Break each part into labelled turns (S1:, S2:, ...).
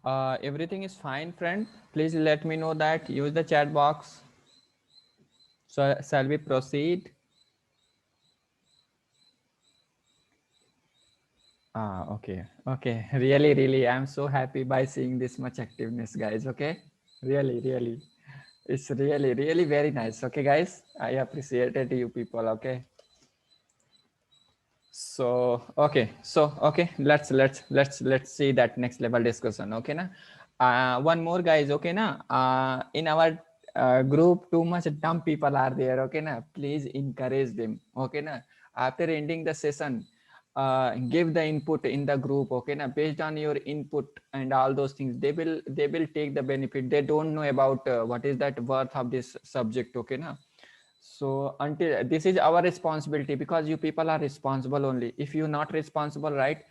S1: Everything is fine, friend. Please let me know that. Use the chat box. So shall we proceed? Okay. Okay. Really, really, I'm so happy by seeing this much activeness, guys. Okay. Really, really. It's really, really very nice. Okay, guys. I appreciated you people. Okay. So okay. So okay. Let's see that next level discussion. Okay, na. One more, guys. Okay, na. In our group, too much dumb people are there. Okay, na. Please encourage them. Okay, na. After ending the session, give the input in the group. Okay, na. Based on your input and all those things, they will take the benefit. They don't know about what is that worth of this subject. Okay, na. So until this is our responsibility, because you people are responsible only. If you're not responsible, right,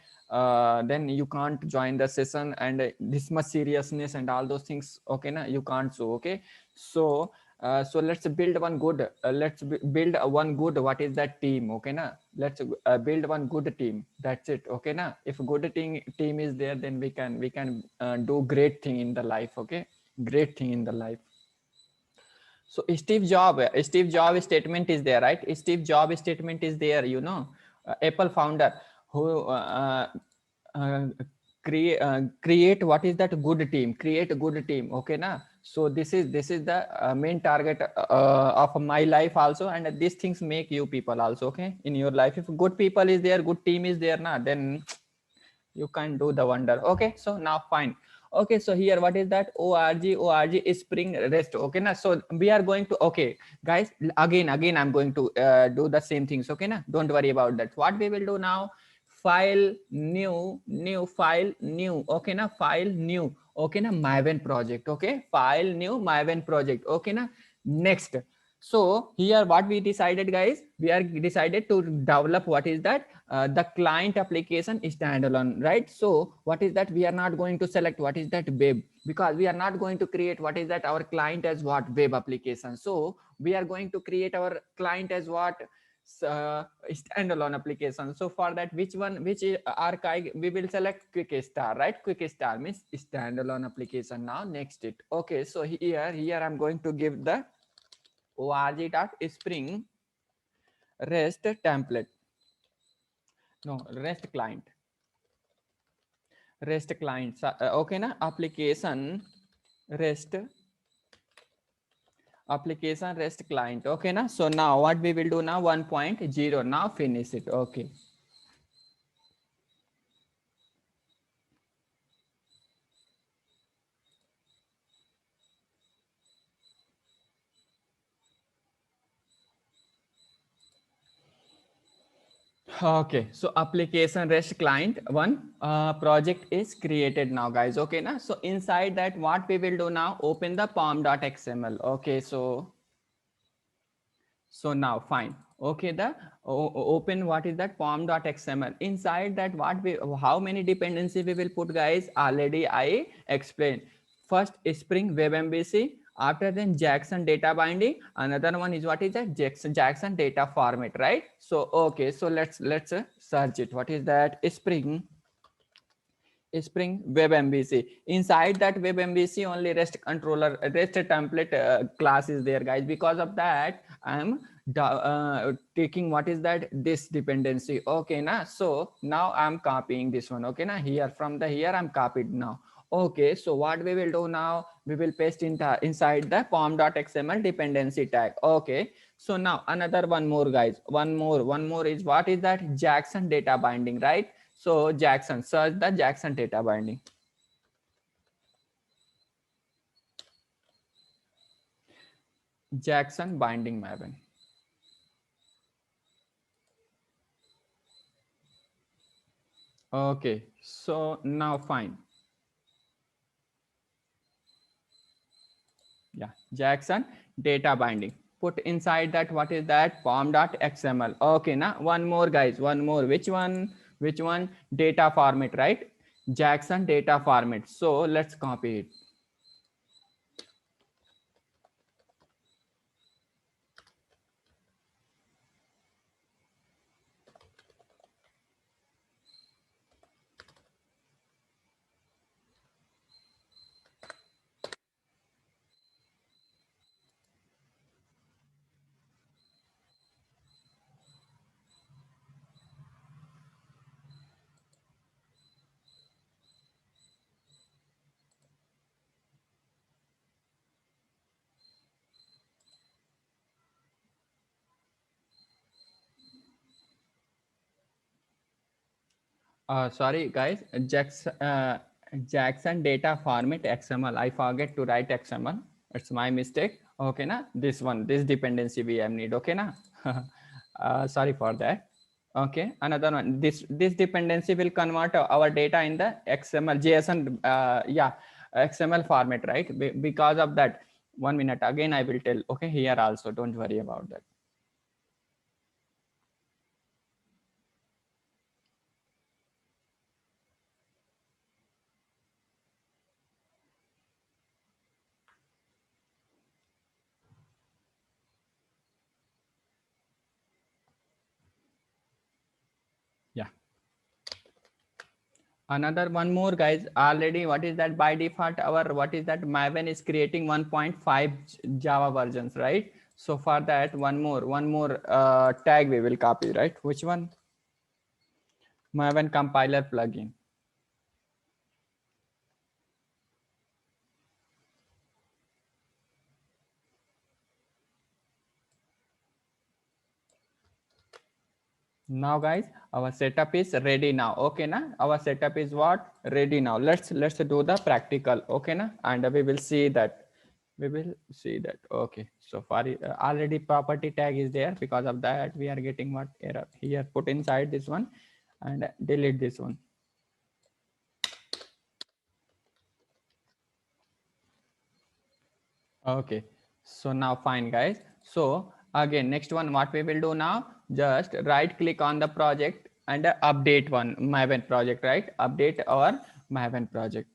S1: then you can't join the session, and this much seriousness and all those things, okay na, you can't. So okay, so so let's build one good, build one good, what is that, team. Okay na, let's build one good team. That's it. Okay na, if a good team is there, then we can do great thing in the life. Okay, great thing in the life. So Steve Jobs statement is there, right? Steve Jobs statement is there, Apple founder who uh, create what is that, good team, create a good team. Okay na. So this is the main target of my life also, and these things make you people also. Okay, in your life, if good people is there, good team is there na, then you can do the wonder. Okay, so now fine. Okay, so here what is that, org is spring rest. Okay na, so we are going to, okay guys, again I'm going to do the same things. Okay na, don't worry about that. What we will do now, file new file new. Okay na, file new. Okay na, Maven project. Okay, file new Maven project. Okay na. Next, so here what we decided, guys, we are decided to develop what is that, the client application standalone, right? So what is that, we are not going to select what is that web, because we are not going to create what is that our client as what, web application. So we are going to create our client as what, standalone application. So for that, which archive we will select, quick start, right? Quick start means standalone application. Now next it. Okay, so here I'm going to give the org.spring rest template, no, rest client. Okay na, rest application rest client. Okay na. So now what we will do now, 1.0, now finish it. Okay. Okay, so application rest client one project is created now, guys. Okay na. So inside that, what we will do now, open the pom.xml. Okay, so now fine. Okay, the open what is that, pom.xml. Inside that, what we, how many dependency we will put, guys, already I explained. First, spring web mbc, after then jackson data binding, another one is what is that, jackson data format, right? So okay, so let's search it. What is that, spring web mbc. Inside that web mbc, only rest controller, rest template class is there, guys. Because of that, I am taking what is that, this dependency. Okay na. So now I'm copying this one. Okay na, here from the here I'm copied now. Okay, so what we will do now, we will paste inside the pom.xml dependency tag. Okay, so now another one more, guys, one more is what is that, jackson data binding, right? So Jackson, search the Jackson data binding. Jackson binding Maven. Okay, so now fine. Yeah, Jackson data binding. Put inside that, what is that, pom.xml. Okay, now one more, guys, one more. Which one? Which one? Data format, right? Jackson data format. So let's copy it. Sorry guys, Jackson data format XML. I forget to write XML. It's my mistake. Okay, na this one, this dependency we have need. Okay, na. Sorry for that. Okay, another one. This dependency will convert our data in the XML JSON. Yeah, XML format, right? Because of that. 1 minute again. I will tell. Okay, here also. Don't worry about that. Yeah. Another one more guys, already what is that by default our what is that Maven is creating 1.5 Java versions, right? So for that one more tag we will copy, right? Which one? Maven compiler plugin. Now guys, our setup is ready now. Okay na, our setup is what ready now. Let's do the practical. Okay na, and we will see that. Okay, so far already property tag is there. Because of that we are getting what error here. Put inside this one and delete this one. Okay, so now fine guys. So again, next one, what we will do now, just right click on the project and update one Maven project, right? Update our Maven project.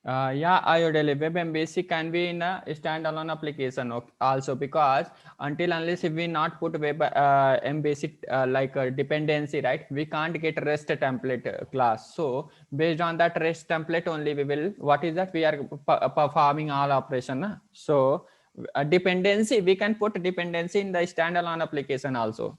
S1: Yeah, IODL WebMVC can be in a standalone application also, because until unless if we not put web MVC like a dependency, right, we can't get REST template class. So based on that REST template only we will, what is that, we are performing all operation. So dependency, we can put dependency in the standalone application also.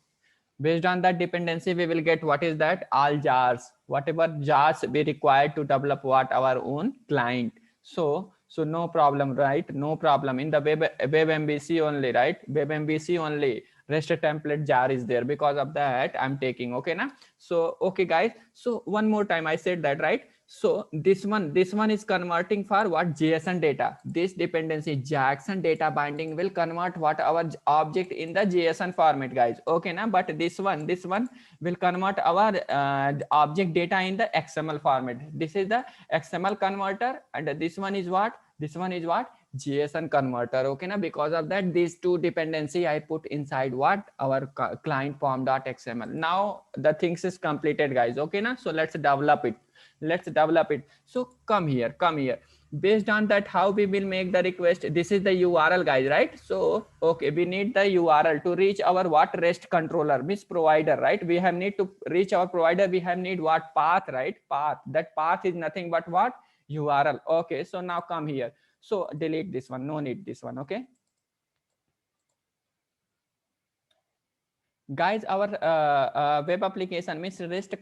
S1: Based on that dependency we will get what is that, all jars, whatever jars we require to develop what our own client. So no problem, right? No problem in the web MVC only, right? Web MVC only rest template jar is there. Because of that I'm taking. Okay na. So okay guys, so one more time I said that, right? So this one is converting for what, JSON data. This dependency Jackson data binding will convert what our object in the JSON format, guys. Okay na. But this one will convert our object data in the XML format. This is the XML converter, and this one is what, JSON converter. Okay na. Because of that these two dependency I put inside what, our client form.xml. Now the things is completed, guys. Okay na. So let's develop it. So come here. Based on that, how we will make the request? This is the URL, guys, right? So okay, we need the URL to reach our what, REST controller, means provider, right? We have need to reach our provider. We have need what, path, right? Path. That path is nothing but what, URL. Okay, so now come here. So delete this one, no need this one. Okay guys, our web application means REST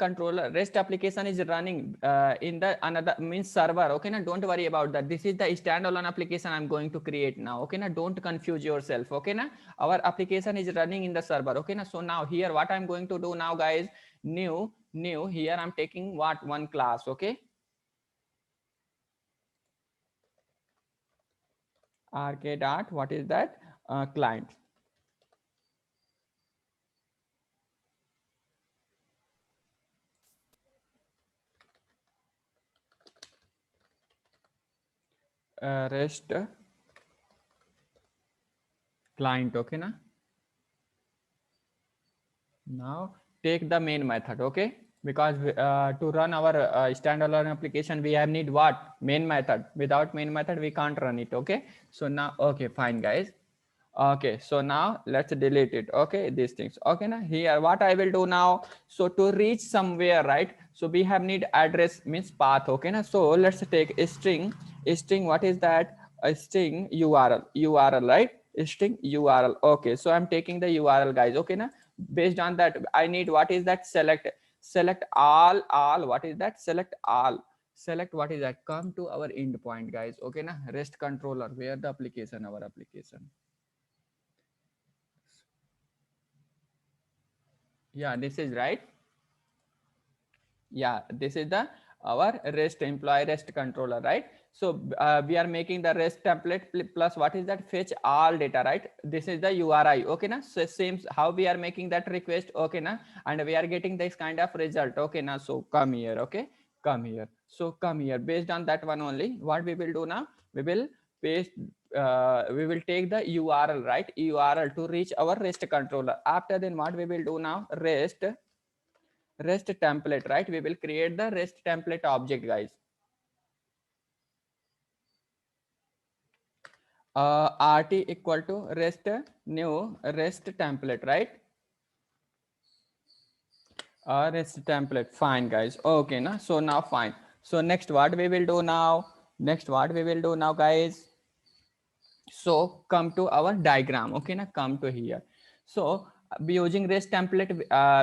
S1: application is running in the another means server. Okay na, don't worry about that. This is the standalone application I'm going to create now. Okay na, don't confuse yourself. Okay na, our application is running in the server. Okay na. So now here what I'm going to do now, guys, new here I'm taking what, one class. Okay, rk dot, what is that, client. REST client. Okay na. Now take the main method. Okay, because to run our standalone application we have need what, main method. Without main method we can't run it. Okay, so now okay fine guys. Okay, so now let's delete it. Okay, these things. Okay now here what I will do now, so to reach somewhere, right, so we have need address means path. Okay now, so let's take a string. What is that? A string URL, right? A string URL. Okay, so I'm taking the URL, guys. Okay now, Based on that, I need what is that select all, what is that select all, select what is that, come to our endpoint guys. Okay na, REST controller, where the application, our application. Yeah, this is right. Yeah, this is the our REST employee REST controller, right? So we are making the REST template plus what is that, fetch all data, right? This is the URI. Okay na, so same how we are making that request. Okay na, and we are getting this kind of result. Okay na, so come here. Okay, come here. So come here. Based on that one only, what we will do now, we will paste, we will take the URL, right? URL to reach our REST controller. After then what we will do now, REST template, right? We will create the REST template object guys. RT equal to REST new REST template, right? REST template, fine guys. Okay na, so now fine. So next what we will do now, guys, so come to our diagram. Okay na, come to here. So be using REST template,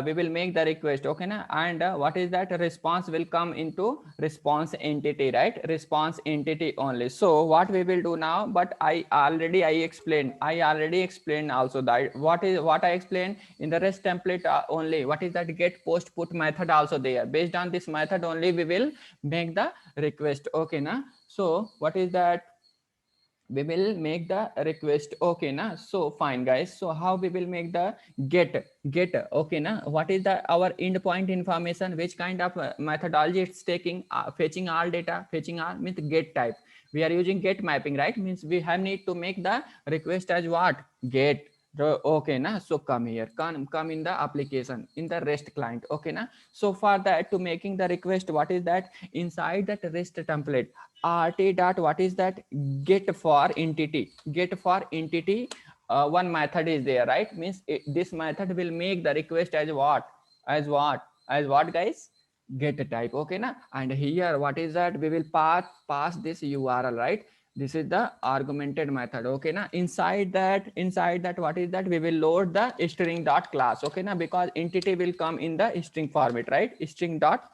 S1: we will make the request. Okay na, and what is that, response will come into response entity, right? Response entity only. So what we will do now, but I already explained also that what I explained in the REST template only, what is that, get post put method also there. Based on this method only we will make the request. Okay na, so what is that, we will make the request. Okay na, so fine guys. So how we will make the get, okay na, what is the our endpoint information, which kind of methodology it's taking, fetching all data, fetching all means get type. We are using get mapping, right? Means we have need to make the request as what, get. Okay na, so come here, come in the application in the REST client. Okay na, so for that, to making the request, what is that, inside that REST template, RT dot what is that, get for entity, one method is there, right? Means this method will make the request as what, guys, get type. Okay na, and here what is that, we will pass this URL, right? This is the argumented method. Okay na, inside that what is that, we will load the string dot class. Okay na, because entity will come in the string format, right? String dot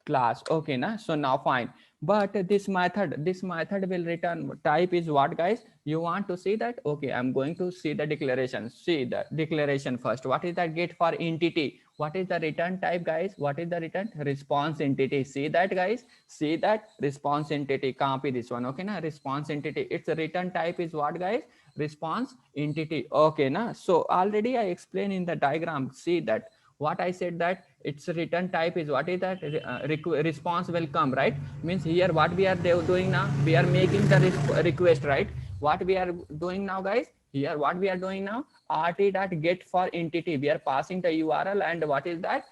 S1: class. Okay na, so now fine, but this method will return type is what guys, you want to see that. Okay, I'm going to see the declaration. See the declaration first. What is that, get for entity, what is the return type guys, what is the return, response entity. See that guys, see that, response entity, copy this one. Okay na, response entity, its return type is what guys, response entity. Okay na, so already I explained in the diagram. See that what I said, that its return type is what is that, response will come, right? Means here what we are doing now, we are making the request, right? What we are doing now guys, here what we are doing now, rt dot get for entity, we are passing the URL, and what is that,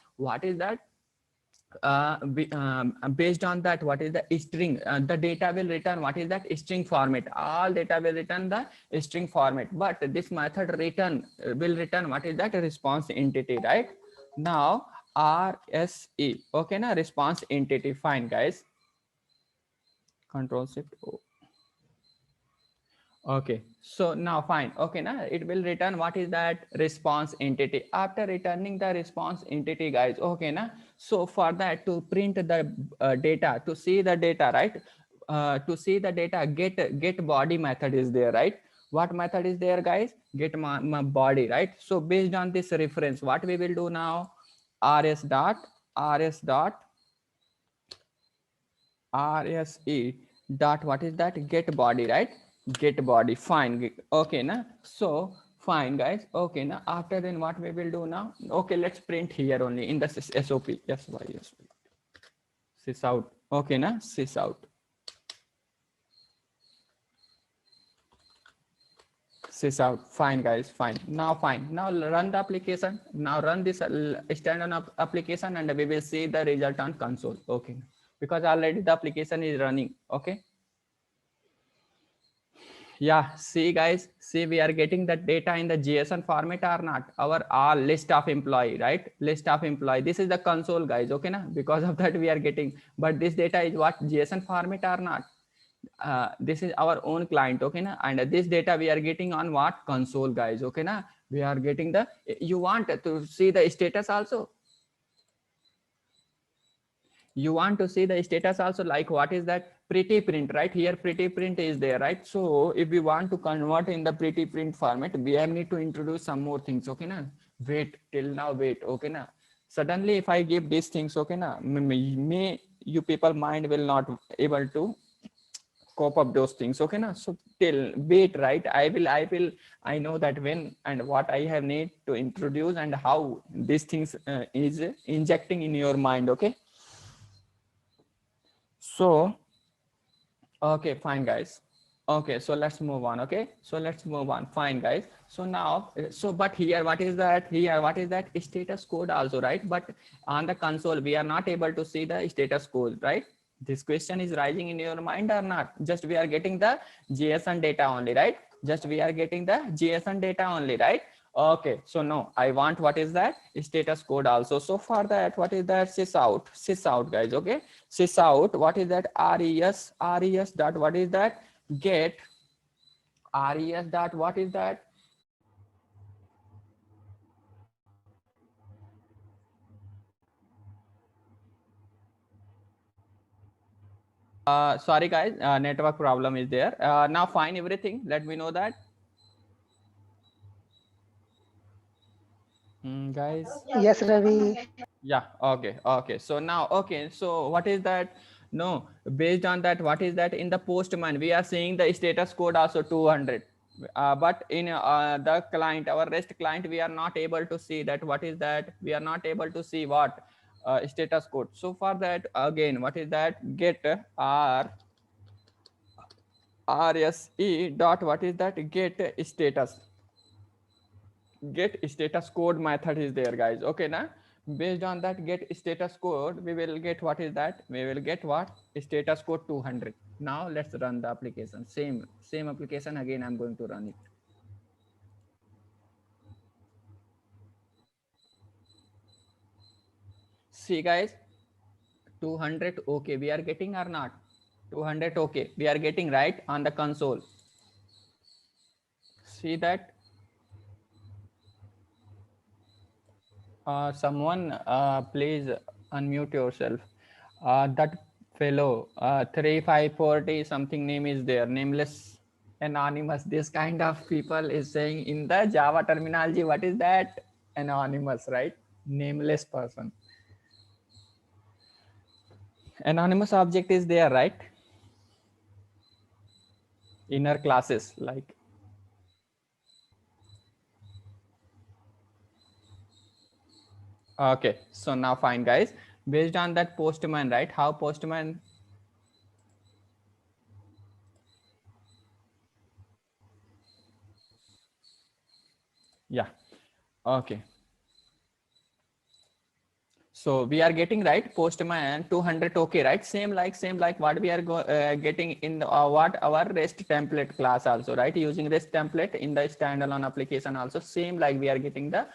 S1: based on that, what is the string, the data will return what is that, string format. All data will return the string format, but this method will return what is that, response entity, right? Now RSE, okay na, response entity, fine guys, control shift O. Okay, so now fine. Okay na, it will return what is that, response entity. After returning the response entity guys, okay na, so for that, to print the data, to see the data, right? To see the data, get body method is there, right? What method is there guys, get my body, right? So based on this reference, what we will do now, rs dot rse dot what is that, get body, right? Get body, fine. Okay na, so fine guys. Okay na, after then what we will do now, okay, let's print here only in the SOP. Yes, why, yes, sys out. Okay na, sys out, sys out, fine guys, fine. Now fine, now run the application, now run this standard application, and we will see the result on console. Okay, because already the application is running. Okay, yeah, see guys, see we are getting the data in the JSON format or not, our all list of employee, right? List of employee, this is the console guys. Okay na, because of that we are getting, but this data is what, JSON format or not, this is our own client. Okay na, and this data we are getting on what, console guys. Okay na, We are getting the, you want to see the status also. You want to see the status also, like what is that pretty print, right? Here pretty print is there, right? So if we want to convert in the pretty print format, we have need to introduce some more things. Okay na, wait till now, wait. Okay na, suddenly if I give these things, okay na, may you people mind will not able to cope up those things. Okay na, so till wait, right? I know that when and what I have need to introduce and how these things is injecting in your mind. Okay, so okay, fine guys. Okay, so let's move on. Okay, so let's move on. Fine guys. So now, so but here what is that, here what is that status code also, right? But on the console we are not able to see the status code, right? This question is rising in your mind or not? Just we are getting the JSON data only, right? Just we are getting the JSON data only, right? Okay, so no, I want what is that status code also. So for that, what is that sys out guys. Okay, sys out, what is that res dot, what is that get res dot, what is that sorry guys, network problem is there. Now fine, everything, let me know that. Guys,
S2: Yes, Ravi.
S1: yeah, okay, so now, okay, so what is that, no, based on that, what is that in the postman we are seeing the status code also 200, but in the client, our REST client, we are not able to see that, what is that, we are not able to see what status code. So for that, again, what is that get r rse dot, what is that get status code method is there guys. Okay na, based on that get status code, we will get what is that, we will get what status code 200. Now let's run the application, same application again, I'm going to run it. See guys, 200, okay, we are getting or not? 200, okay, we are getting, right, on the console. See that, someone please unmute yourself. That fellow 3540 something name is there, nameless, anonymous, this kind of people is saying in the Java terminology, what is that, anonymous, right? Nameless person. Anonymous object is there, right? Inner classes, like okay, so now fine guys, based on that postman, right, how postman, yeah, okay, so we are getting, right, postman 200, okay, right, same like what we are getting in what our REST template class also, right, using REST template in the standalone application also, same like we are getting the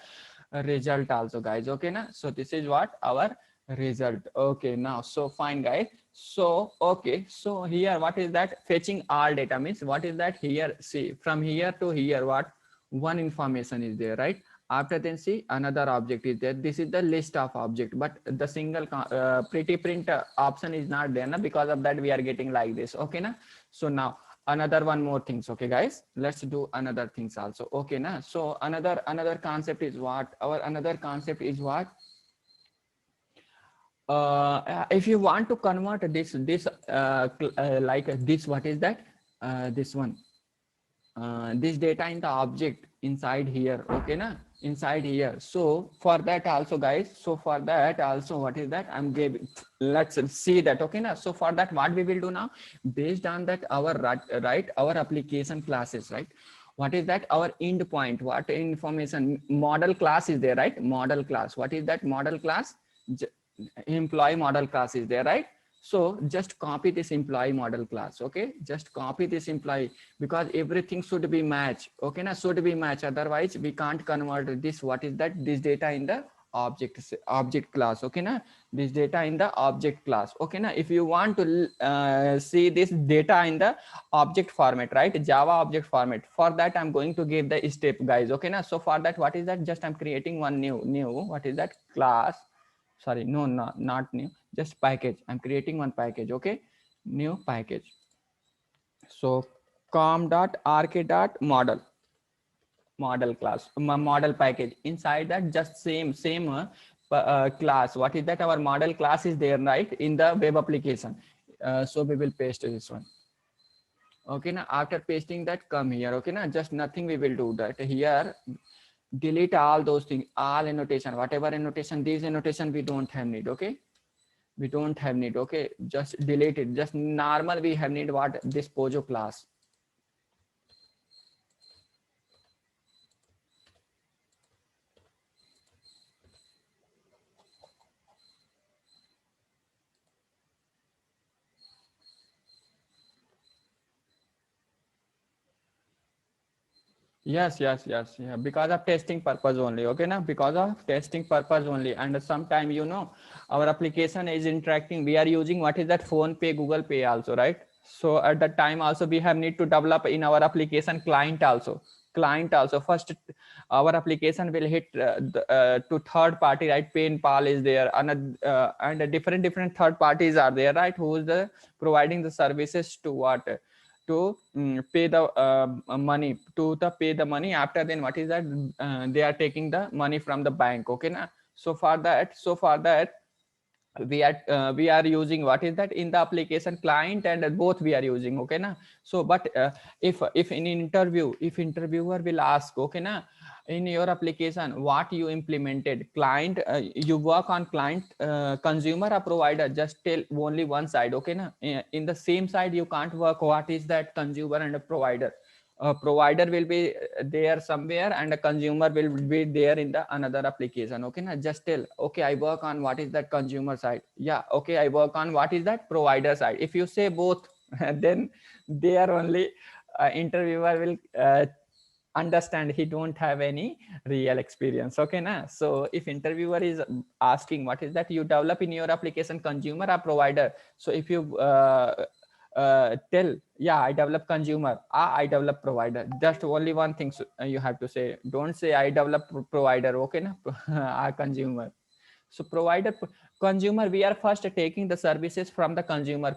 S1: result also guys. Okay na, so this is what our result. Okay, now so fine guys, so okay, so here what is that fetching all data means, what is that, here see from here to here, what one information is there, right? After then see another object is there, this is the list of object, but the single pretty print option is not there na, because of that we are getting like this. Okay na, so now another one more things. Okay guys, let's do another things also. Okay na, so another concept is what, our another concept is what, if you want to convert this like this, what is that this one, this data in the object inside here. Okay na, inside here. So for that also guys, so for that also, what is that I'm giving, let's see that. Okay na, so for that what we will do now, based on that our right our application classes, right, what is that our endpoint, what information model class is there, right? Model class, what is that model class, employee model class is there, right? So just copy this employee model class. Okay, just copy this employee, because everything should be matched. Okay na, should be matched, otherwise we can't convert this, what is that, this data in the object class. Okay na, this data in the object class. Okay na, if you want to see this data in the object format, right, Java object format, for that I'm going to give the step, guys. Okay na, so for that, what is that, just I'm creating one new what is that, class, sorry, no, not new, just package. I'm creating one package. Okay, new package. So com.rk.model class, model package. Inside that, just same class. What is that, our model class is there, right, in the web application. So we will paste this one. Okay now, after pasting that, come here. Okay now, just nothing, we will do that here. Delete all those things, all annotation, whatever annotation, these annotation we don't have need. Okay, we don't have need. Okay, just delete it. Just normal we have need, what, this Pojo class. Yes, yeah, because of testing purpose only. Okay now, because of testing purpose only. And sometime, you know, our application is interacting, we are using, what is that, phone pay, Google Pay also, right? So at that time also, we have need to develop in our application client also. First, our application will hit to third party, right? PayPal is there, and different third parties are there, right, who is the providing the services to what, to pay the money, to the pay the money. After then, what is that, they are taking the money from the bank. Okay na, so for that we are using, what is that, in the application client, and both we are using. Okay na, so but if in interview, if interviewer will ask, okay na, in your application what you implemented, client, you work on client, consumer or provider, just tell only one side. Okay na, in the same side you can't work, what is that, consumer and a provider. A provider will be there somewhere, and a consumer will be there in the another application. Okay na, just tell, okay, I work on, what is that, consumer side. Yeah, okay, I work on, what is that, provider side. If you say both, then they are only, interviewer will understand he don't have any real experience. Okay na, so if interviewer is asking, what is that, you develop in your application consumer or provider, so if you tell, yeah, I develop consumer, I develop provider, just only one thing, so, you have to say, don't say I develop provider. Okay na, consumer. So provider, consumer, we are first taking the services from the consumer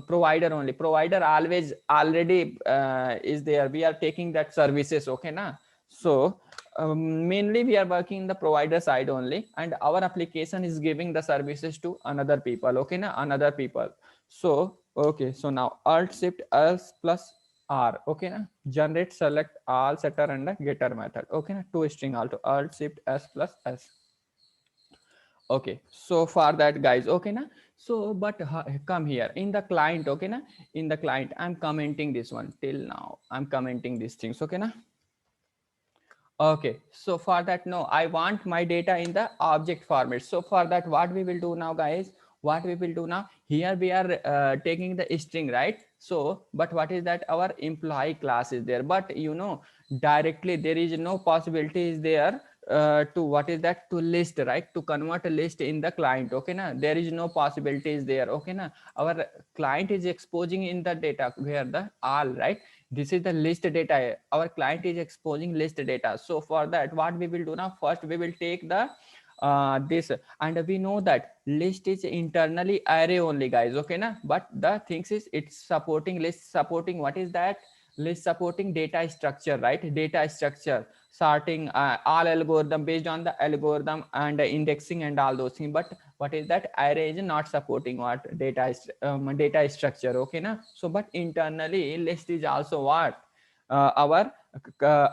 S1: provider only. Provider always already is there, we are taking that services. Okay na, so mainly we are working in the provider side only, and our application is giving the services to another people. Okay na, another people. So okay, so now alt shift s plus r. Okay na, generate select all setter and the getter method. Okay na, two string also, alt shift s plus s. Okay, so for that, guys. Okay na, so but come here in the client. Okay na, in the client I'm commenting this one, till now I'm commenting these things. Okay na. Okay, so for that, no, I want my data in the object format. So for that, what we will do now, guys, what we will do now, here we are taking the string, right? So but what is that, our employee class is there, but you know, directly there is no possibility is there to, what is that, to list, right, to convert a list in the client. Okay na, there is no possibility is there. Okay na, our client is exposing in the data where the all, right, this is the list data, our client is exposing list data. So for that, what we will do now, first we will take the this, and we know that list is internally array only, guys. Okay na, but the things is, it's supporting list, supporting, what is that, list supporting data structure, right, data structure, sorting, all algorithm, based on the algorithm and indexing and all those things. But what is that, array is not supporting what, data is data structure. Okay na, so but internally list is also what, our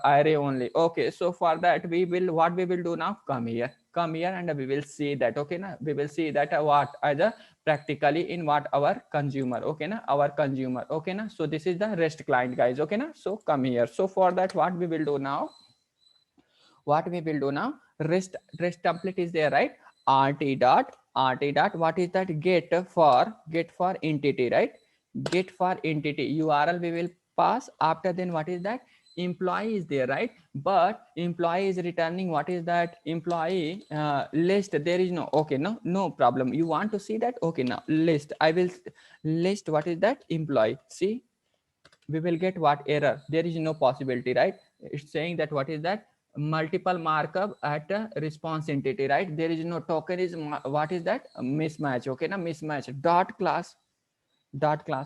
S1: array only. Okay, so for that, we will, what we will do now, come here, and we will see that. Okay na, we will see that what, as a practically in what, our consumer. Okay na, our consumer. Okay na, so this is the REST client, guys. Okay na, so come here. So for that, what we will do now, REST template is there, right? rt dot what is that, get for entity, right? Get for entity URL we will pass. After then, what is that, employee is there, right? But employee is returning what is that employee list. There is no, okay, no problem. You want to see that, okay, now list, I will list what is that employee. See, we will get what error, there is no possibility, right? It's saying that what is that multiple markup at a response entity, right? There is no token is what is that mismatch, okay, now mismatch dot class.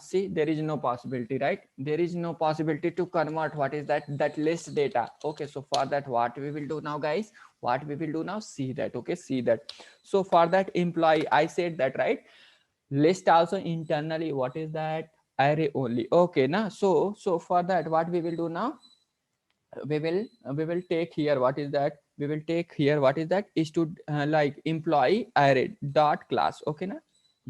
S1: See, there is no possibility, right? There is no possibility to convert what is that list data. Okay, so for that, what we will do now, guys, what we will do now, see that, okay, see that. So for that employee, I said that, right? List also internally what is that array only, okay, now so for that, what we will do now, we will take here what is that, we will take here what is that is to like employee array dot class, okay, na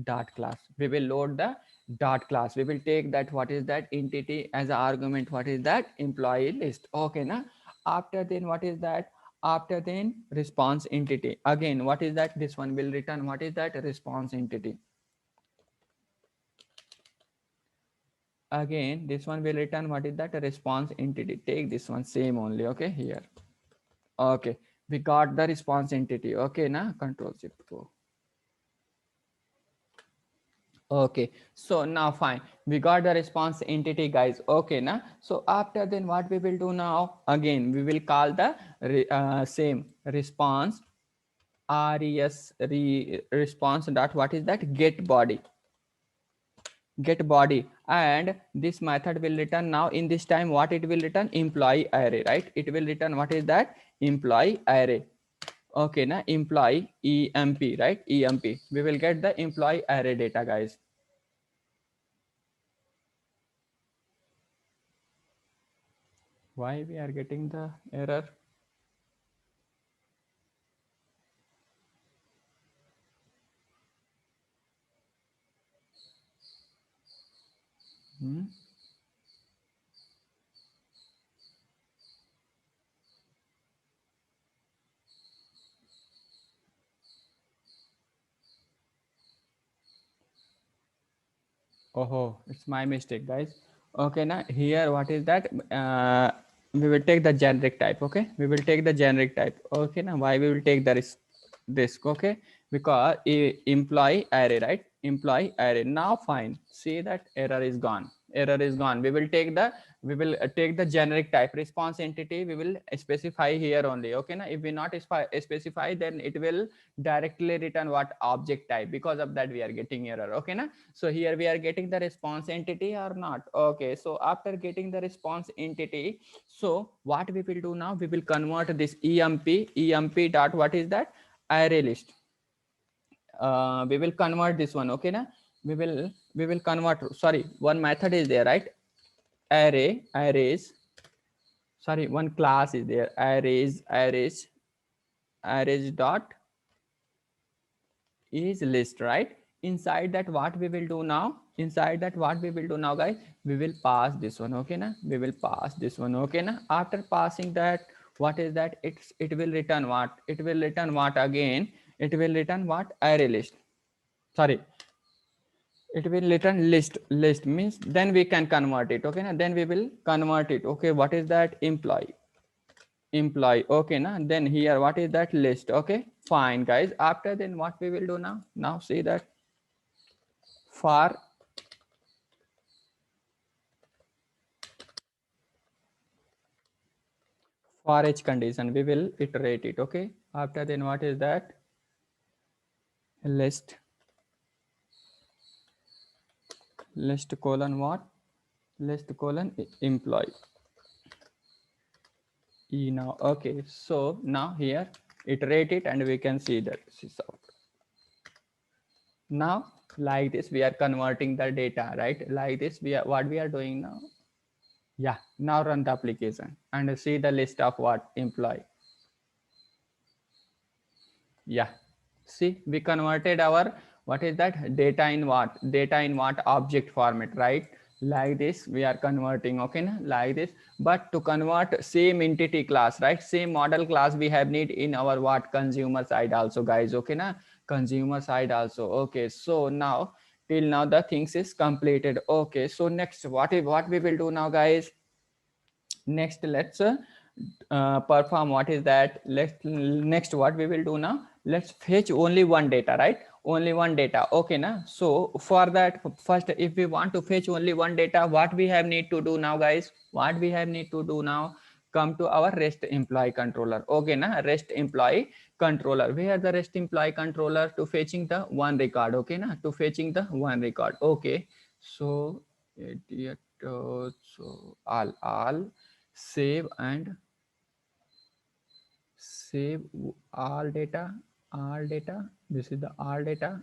S1: dot class. We will load the dot class. We will take that what is that entity as an argument, what is that employee list, okay, na. After then what is that, after then response entity, again what is that, this one will return what is that response entity. Again this one will return what is that a response entity. Take this one same only, okay, here, okay, we got the response entity, okay, now control shift go. Okay, so now fine, we got the response entity, guys, okay, now so after then what we will do now, again we will call the same response response dot what is that get body, get body, and this method will return now in this time what it will return employee array, right? It will return what is that employee array, okay, now employee emp, right? Emp, we will get the employee array data, guys. Why we are getting the error? Hmm? Oh, it's my mistake, guys. Okay, now here what is that? We will take the generic type. Okay, we will take the generic type. Okay, now why we will take the risk? Okay, because employee array, right? Employee array. Now fine. See that error is gone. Error is gone. We will take the generic type response entity. We will specify here only. Okay, now if we not specify, then it will directly return what object type. Because of that, we are getting error. Okay, now. So here we are getting the response entity or not. Okay, so after getting the response entity, so what we will do now, we will convert this emp dot what is that array list. We will convert this one, okay, na. We will convert, sorry, one method is there, right? Arrays, sorry, one class is there, arrays dot is list, right? Inside that, what we will do now, inside that, what we will do now, guys, we will pass this one, okay, na. We will pass this one, okay, na. After passing that, what is that, it will return what, it will return what again, it will return what array list, sorry, it will return list means then we can convert it, okay, na. Then we will convert it, okay. What is that employee, okay, na. Then here what is that list, okay, fine, guys. After then what we will do now see that for each condition we will iterate it, okay. After then what is that list colon what, list colon employee now, okay. So now here iterate it and we can see that now like this we are converting the data, right? Like this we are, what we are doing now, yeah, now run the application and see the list of what employee. Yeah, see, we converted our what is that data in what object format, right? Like this we are converting, okay, na? Like this. But to convert same entity class, right, same model class we have need in our what consumer side also, guys, okay, na. Consumer side also, okay. So now till now the things is completed, okay. So next what we will do now, guys, Next, let's perform what is that. Next what we will do now, let's fetch only one data, right? Only one data. Okay na. So for that, first if we want to fetch only one data, what we have need to do now, guys? What we have need to do now, come to our REST employee controller. Okay na, REST employee controller. Where the REST employee controller to fetching the one record. Okay na, to fetching the one record. Okay, so idiot, so all save and save all data, all data. This is the all data.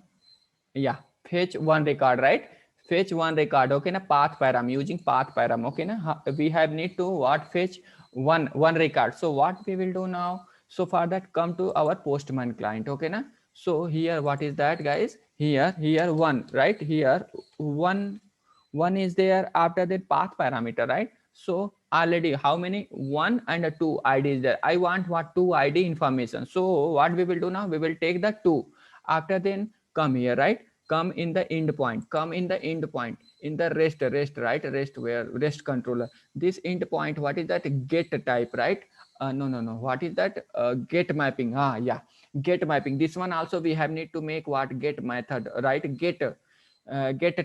S1: Yeah, fetch one record, right? Fetch one record. Okay na, path param, using path param. Okay na, we have need to what, fetch one record. So what we will do now, so for that, come to our Postman client. Okay na, so here what is that, guys? Here one, right? Here one is there, after that path parameter, right? So already how many, one and a two id is there. I want what, two id information. So what we will do now, we will take the two, after then come here, right? Come in the endpoint, come in the endpoint, in the rest, right? Rest, where rest controller, this endpoint, what is that, get type, right? No, what is that, get mapping. Yeah, get mapping. This one also we have need to make what, get method, right? Get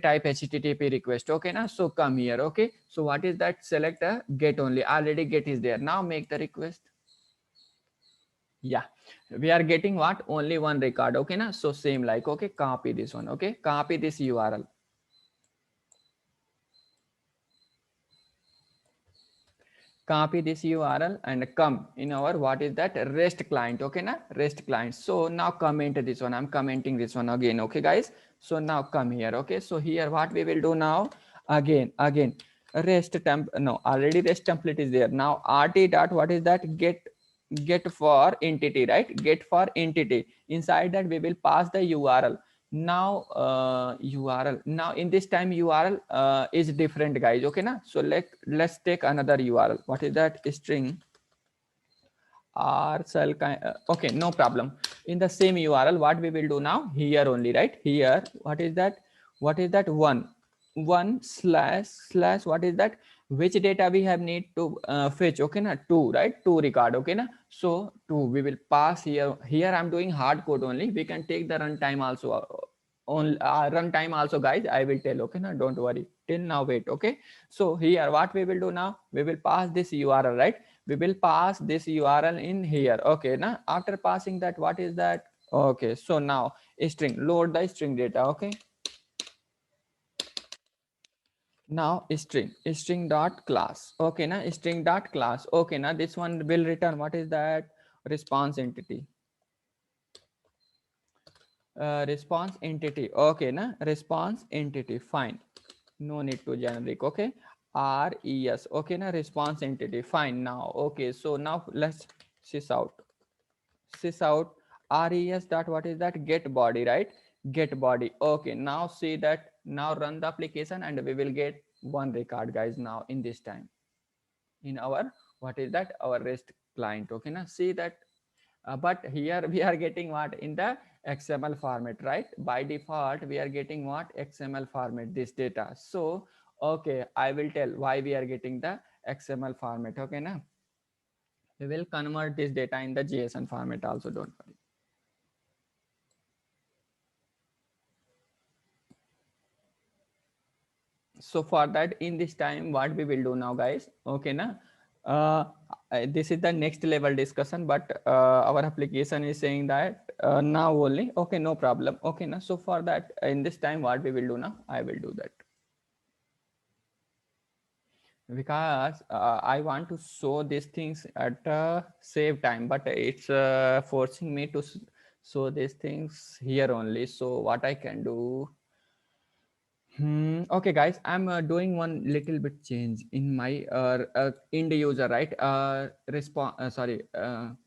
S1: type http request. Okay na, so come here. Okay, so what is that, select a get only, already get is there. Now make the request. Yeah, we are getting what, only one record. Okay na, so same like, okay, copy this one. Okay, copy this url, copy this url and come in our what is that, rest client. Okay na, rest client. So now comment this one, I'm commenting this one again. Okay guys, so now come here. Okay, so here what we will do now, again rest temp, no, already rest template is there. Now rt dot, what is that, get for entity, right? Get for entity. Inside that we will pass the url. Now url, now in this time url is different, guys. Okay na, so let's take another url. What is that, string r cell kind, okay, no problem. In the same url, what we will do now, here only, right? Here what is that, what is that, one slash what is that, which data we have need to fetch. Okay na, two, right? Two record. Okay na, so two we will pass here I'm doing hard code only. We can take the runtime also, on runtime also, guys, I will tell. Okay na, don't worry till now, wait. Okay, so here what we will do now, we will pass this url, right? We will pass this url in here. Okay now, after passing that, what is that, okay, so now string, load the string data. Okay, now string dot class. Okay now, string dot class. Okay now, this one will return what is that, response entity, response entity. Okay na, response entity, fine, no need to generic. Okay, res. Okay na, response entity, fine. Now okay, so now let's sys out res dot, what is that, get body, right? Get body. Okay, now see that, now run the application and we will get one record, guys, now in this time in our what is that, our rest client. Okay now, see that, but here we are getting what, in the xml format, right? By default we are getting what, xml format, this data. So okay, I will tell why we are getting the xml format. Okay now, we will convert this data in the json format also, don't worry. So for that, in this time what we will do now, guys, okay na, uh, this is the next level discussion, but our application is saying that now only. Okay, no problem. Okay na, so for that, in this time what we will do now, I will do that because I want to show these things at save time, but it's forcing me to show these things here only. So what I can do, okay, guys, I'm doing one little bit change in my end user, right?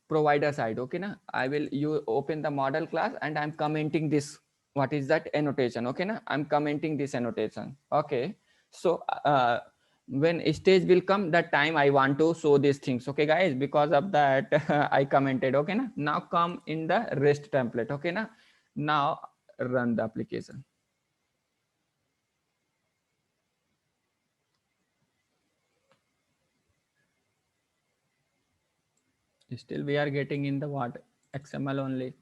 S1: Provider side. Okay, na? I will you open the model class and I'm commenting this. What is that annotation? Okay, na? I'm commenting this annotation. Okay, so when stage will come, that time I want to show these things. Okay, guys, because of that I commented. Okay, na? Now come in the REST template. Okay, na? Now run the application. Still we are getting in the what? XML only.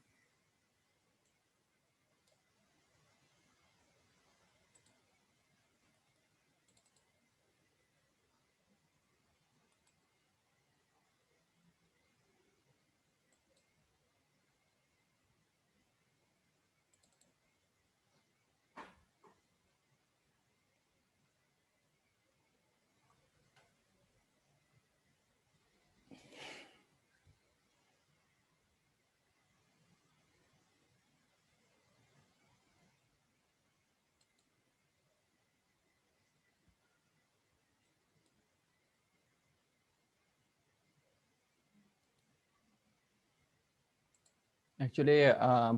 S1: Actually,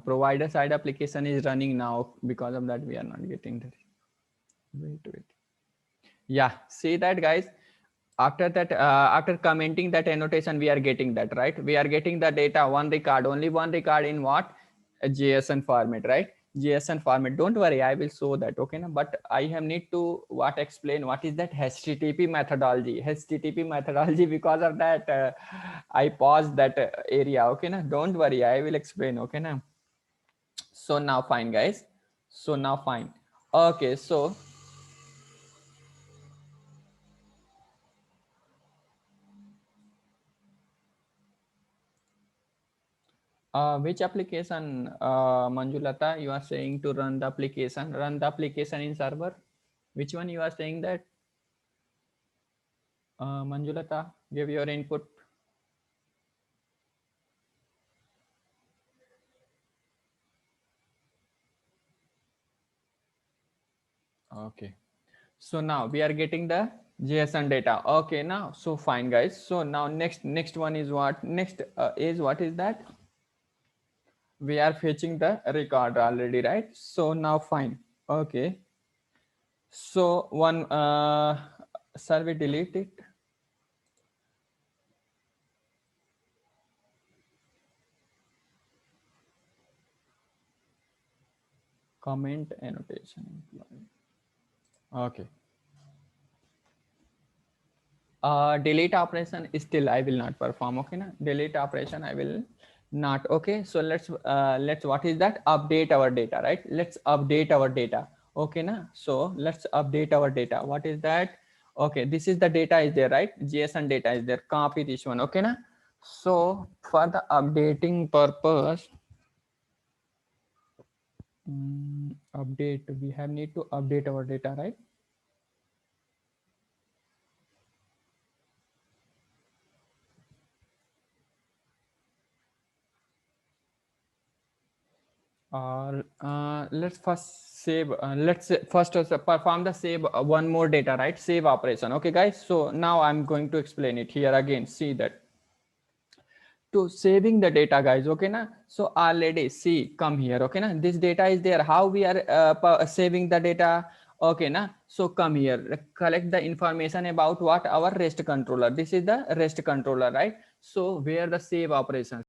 S1: provider side application is running now. Because of that, we are not getting that. Wait. Yeah, see that, guys. After that, after commenting that annotation, we are getting that, right? We are getting the data, one record, only one record in what? A JSON format, right? JSON format. Don't worry, I will show that. Okay, na? But I have need to what explain what is that HTTP methodology. HTTP methodology. Because of that, I paused that area. Okay, na? Don't worry, I will explain. Okay, na? So now fine, guys. So now fine. Okay, so which application, Manjulata, you are saying to run the application? Run the application in server. Which one you are saying that? Manjulata, give your input. Okay. So now we are getting the JSON data. Okay, now so fine, guys. So now next one is what? Next is what is that? We are fetching the record already, right? So now fine. Okay. So one shall we delete it? Comment annotation employee. Okay. Delete operation is still I will not perform. Okay, na? Delete operation I will not. Okay, so let's what is that? Update our data, right? Let's update our data. Okay, na? So let's update our data. What is that? Okay, this is the data is there, right? JSON data is there. Copy this one. Okay, na? So for the updating purpose, update, we have need to update our data, right? Let's first save, let's first perform the save one more data, right? Save operation. Okay, guys. So now I'm going to explain it here again. See that to saving the data, guys. Okay, na? So already see, come here. Okay, na? This data is there. How we are saving the data? Okay, na? So come here, collect the information about what our REST controller. This is the REST controller, right? So where the save operations.